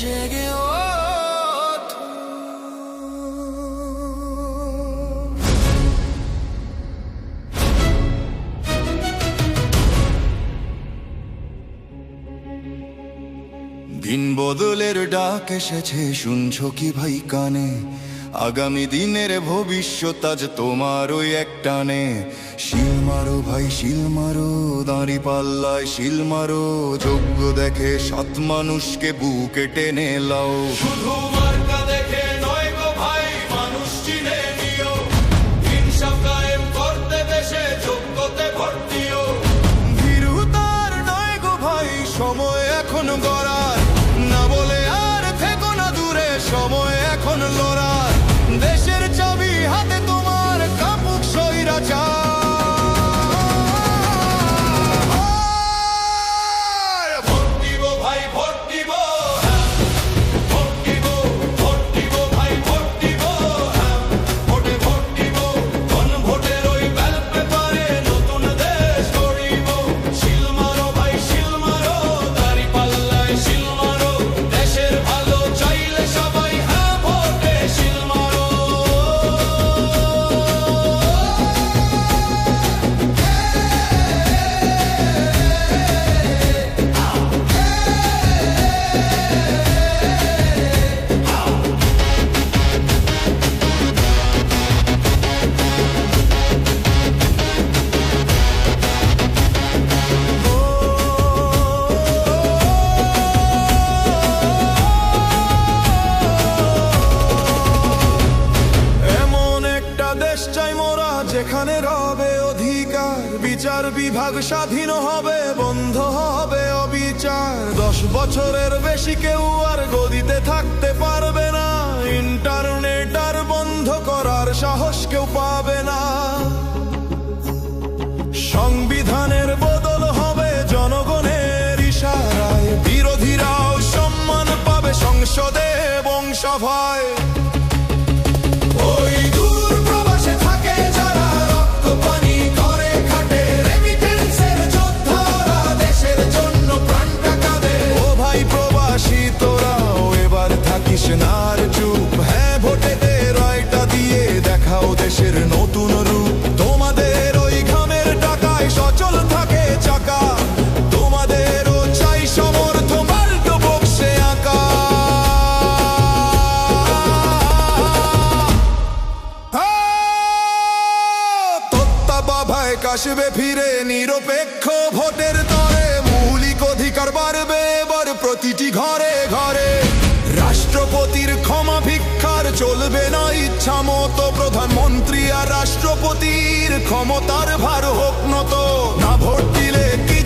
জেগে ওঠো। দিন বদলের ডাক এসেছে, শুনছো কি ভাই কানে? আগামী দিনের ভবিষ্যৎ আজ তোমার ওই এক টানে। শিল মারো ভাই শিল মারো, দাঁড়ি পাল্লায় শিল মারো, যোগ্য দেখে সৎ মানুষকে বুকে টেনে লাও। শুধু মার্কা দেখে নয় গো ভাই, মানুষ চিনে নিও। ইনসাফ কায়েম করতে দেশে যোগ্যতে ভর্তিও। ভীরুতার নয় গো ভাই, সময় এখন গড়ার, না বলে আর থেকো না দূরে, সময় এখন লড়ার। দেশের চাবি হাতে তোমার, কাপুক স্বৈরাচার। ভোট দিব ভাই ভোট দিব, ভোট দিব ভোট দিব ভাই ভোট দিব। ভোটে ভোট দিব, কোন ভোটের ওই ব্যালট পেপারে নতুন দেশ গড়িব। শিল মারো ভাই শিল মারো, দাড়ি পাল্লায় শিল মারো, দেশের ভালো চাইলে সবাই হ্যাঁ ভোটে শিল মারো। এমন একটা দেশ চাই মোরা, যেখানে রবে অধিকার, বিচার বিভাগ স্বাধীন হবে, বন্ধ হবে অবিচার। 10 বছরের বেশি কেউ আর গদিতে থাকতে পারবে না, ইন্টারনেট আর বন্ধ করার সাহস কেউ পাবে না। সংবিধানের বদল হবে জনগণের ইশারায়, বিরোধীরাও সম্মান পাবে সংসদে এবং সভায়। ওই দূর প্রবাসে থাকে যারা, রক্ত পানি করে খাটে, রেমিটেন্সের যোদ্ধারা দেশের জন্য প্রাণটা কাঁদে। ও ভাই প্রবাসী তোরাও এবার থাকিস না আর চুপ, হ্যাঁ ভোটে দে রায়টা দিয়ে দেখাও দেশের নতুন রূপ। তোমাদের ওই ঘামের টাকায় সচল থাকে চাকা, তোমাদেরও চাই সমর্থ পাল্টো বক্সে আঁকা। তত্ত্বাবধায়ক আসবে ফিরে, নিরপেক্ষ ভোটের তরে, মৌলিক অধিকার বাড়বে এবার প্রতিটি ঘরে ঘরে। রাষ্ট্রপতির ক্ষমা ভিক্ষার চলবে না ইচ্ছা মতো, প্রধানমন্ত্রী আর রাষ্ট্রপতির ক্ষমতার ভার হোক নত। না ভোট দিলে কি